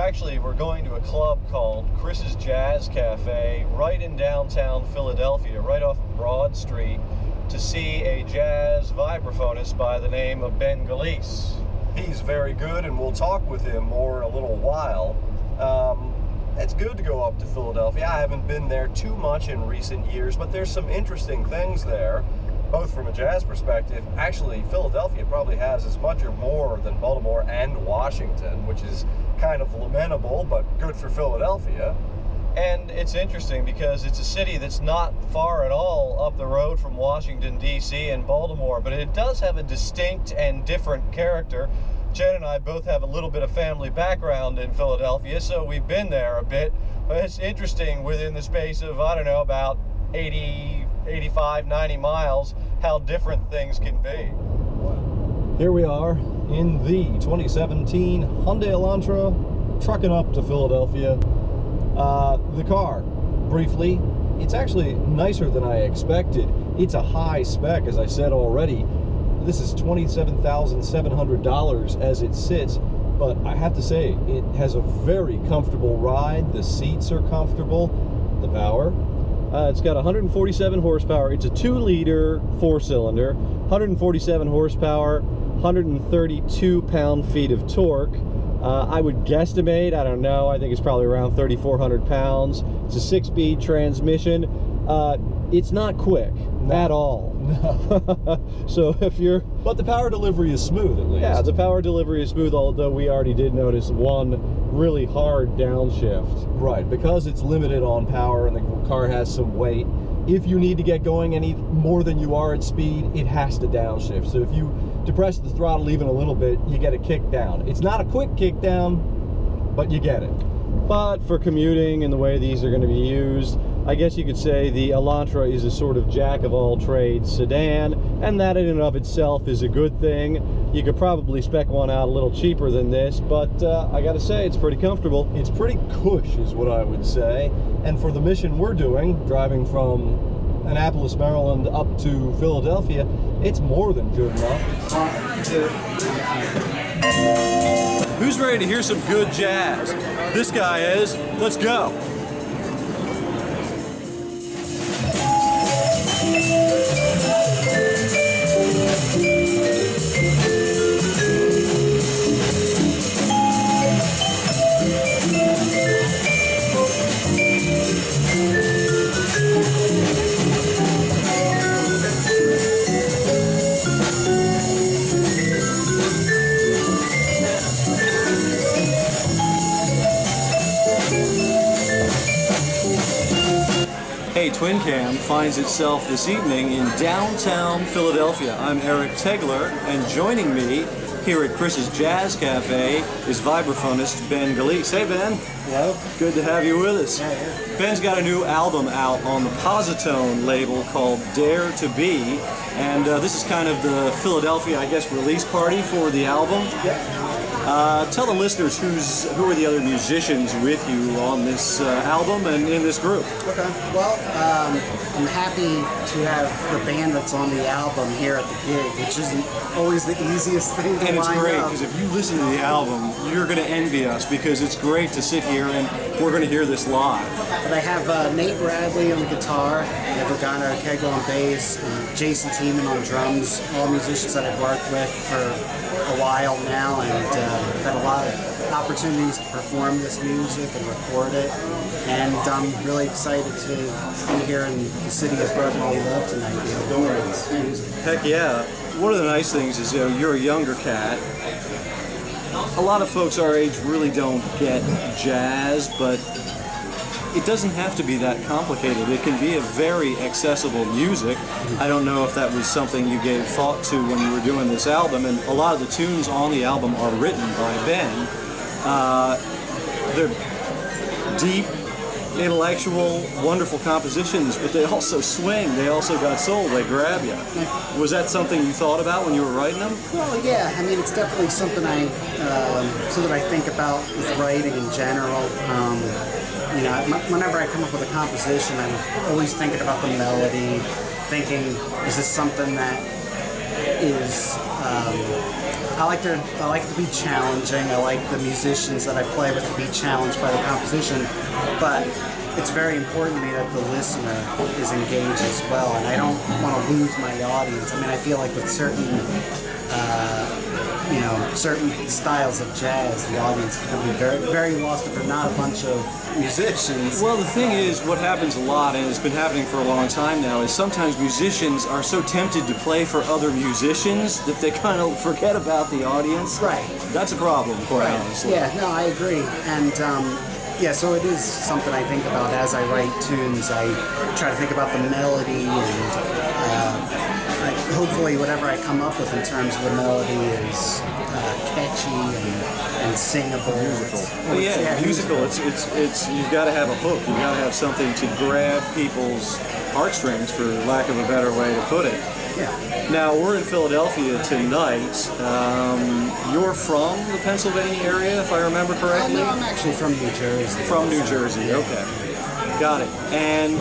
Actually, we're going to a club called Chris Jazz Café right in downtown Philadelphia, right off of Broad Street, to see a jazz vibraphonist by the name of Behn Gillece. He's very good, and we'll talk with him more in a little while. It's good to go up to Philadelphia. I haven't been there too much in recent years, but there's some interesting things there, both from a jazz perspective. Actually, Philadelphia probably has as much or more than Baltimore and Washington, which is kind of lamentable, but good for Philadelphia. And it's interesting because it's a city that's not far at all up the road from Washington, D.C. and Baltimore, but it does have a distinct and different character. Jen and I both have a little bit of family background in Philadelphia, so we've been there a bit. But it's interesting within the space of, I don't know, about 80, 85, 90 miles, how different things can be. Here we are in the 2017 Hyundai Elantra, trucking up to Philadelphia. The car, briefly, it's actually nicer than I expected. It's a high spec, as I said already. This is $27,700 as it sits, but I have to say, it has a very comfortable ride. The seats are comfortable. The power, it's got 147 horsepower. It's a 2-liter 4-cylinder, 147 horsepower, 132 pound-feet of torque. I would guesstimate, I don't know, I think it's probably around 3,400 pounds. It's a 6-speed transmission. It's not quick at all. No. So if you're... But the power delivery is smooth, at least. Yeah, the power delivery is smooth, although we already did notice one really hard downshift. Right, because it's limited on power and the car has some weight. If you need to get going any more than you are at speed, it has to downshift. So if you depress the throttle even a little bit, you get a kick down. It's not a quick kick down, but you get it. But for commuting and the way these are going to be used, I guess you could say the Elantra is a sort of jack-of-all-trades sedan, and that in and of itself is a good thing. You could probably spec one out a little cheaper than this, but I gotta say, it's pretty comfortable. It's pretty cush, is what I would say. And for the mission we're doing, driving from Annapolis, Maryland up to Philadelphia, it's more than good enough. Who's ready to hear some good jazz? This guy is. Let's go. Hey, Twin Cam finds itself this evening in downtown Philadelphia. I'm Eric Tegler, and joining me here at Chris's Jazz Café is vibraphonist Behn Gillece. Hey, Ben. Hello. Good to have you with us. Yeah. Ben's got a new album out on the Posi-Tone label called Dare to Be, and this is kind of the Philadelphia, I guess, release party for the album. Yep. Tell the listeners who are the other musicians with you on this album and in this group. Okay. Well, I'm happy to have the band that's on the album here at the gig, which isn't always the easiest thing to And it's line great, up. because if you listen to the album, you're going to envy us, because it's great to sit here and we're going to hear this live. But I have Nate Bradley on the guitar, I have Organa Kegel on bass, and Jason Tiemann on drums, all musicians that I've worked with for a while now, and I've had a lot of opportunities to perform this music and record it, and I'm really excited to be here in the city of brotherly love tonight, doing this music. Heck yeah. One of the nice things is, you're a younger cat. A lot of folks our age really don't get jazz, but it doesn't have to be that complicated. It can be a very accessible music. I don't know if that was something you gave thought to when you were doing this album, and a lot of the tunes on the album are written by Ben. They're deep, intellectual, wonderful compositions, but they also swing, they also got soul, they grab you. Was that something you thought about when you were writing them? Well, yeah, I mean, it's definitely something I think about with writing in general. You know, whenever I come up with a composition, I'm always thinking about the melody, thinking, is this something that is I like it to be challenging. I like the musicians that I play with to be challenged by the composition, but it's very important to me that the listener is engaged as well, and I don't want to lose my audience. I mean, I feel like with certain certain styles of jazz, the audience can be very, very lost if they're not a bunch of musicians. Well, the thing is, what happens a lot, and it's been happening for a long time now, is sometimes musicians are so tempted to play for other musicians that they kind of forget about the audience. Right. That's a problem, quite honestly. Yeah, no, I agree. And yeah, so it is something I think about as I write tunes. I try to think about the melody, and hopefully whatever I come up with in terms of the melody is catchy and singable. Musical. Well, yeah, musical. It's you've got to have a hook. You've got to have something to grab people's heartstrings, for lack of a better way to put it. Yeah. Now, we're in Philadelphia tonight. You're from the Pennsylvania area, if I remember correctly? No, I'm actually from New Jersey. From New Jersey, okay. Got it. And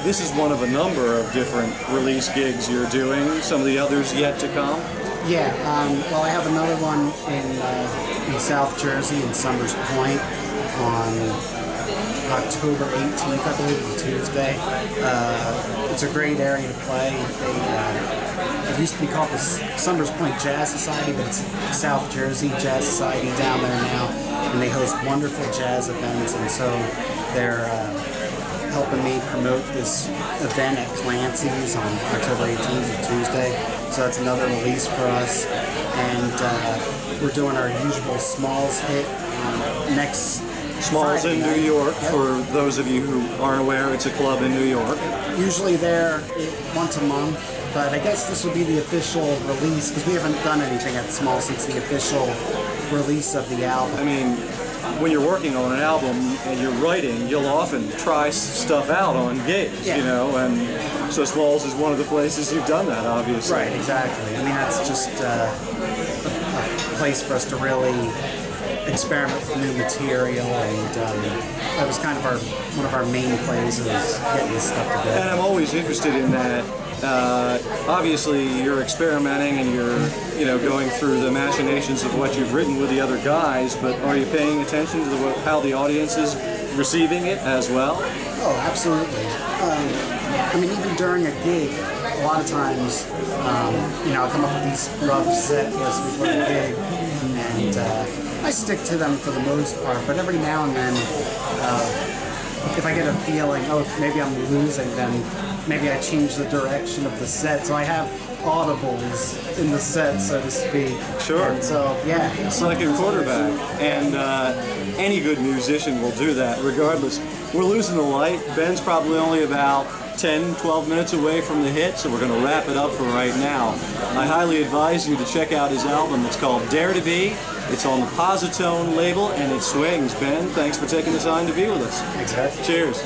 this is one of a number of different release gigs you're doing. Some of the others yet to come? Yeah. Well, I have another one in South Jersey, in Summers Point, on October 18th, I believe, it's a Tuesday. It's a great area to play. It used to be called the Summers Point Jazz Society, but it's South Jersey Jazz Society down there now, and they host wonderful jazz events, and so they're helping me promote this event at Clancy's on October 18th, Tuesday. So that's another release for us, and we're doing our usual Smalls hit next Smalls in New York, for those of you who aren't aware, it's a club in New York. Usually there once a month, but I guess this would be the official release, because we haven't done anything at Smalls since the official release of the album. I mean, when you're working on an album and you're writing, you'll often try stuff out on gigs, you know, and so Smalls is one of the places you've done that, obviously. Right, exactly. I mean, that's just a place for us to really experiment with new material, and that was kind of one of our main places, getting this stuff together. And I'm always interested in that. Obviously, you're experimenting and you're, going through the machinations of what you've written with the other guys. But are you paying attention to how the audience is receiving it as well? Oh, absolutely. I mean, even during a gig, a lot of times, I come up with these rough set lists before the gig, and I stick to them for the most part, but every now and then, if I get a feeling, oh, maybe I'm losing, then maybe I change the direction of the set. So I have audibles in the set, so to speak. Sure. And so, yeah. It's like a quarterback, and any good musician will do that, regardless. We're losing the light. Ben's probably only about 10, 12 minutes away from the hit, so we're going to wrap it up for right now. I highly advise you to check out his album. It's called Dare to Be. It's on the Posi-Tone label, and it swings. Ben, thanks for taking the time to be with us. Exactly. Cheers.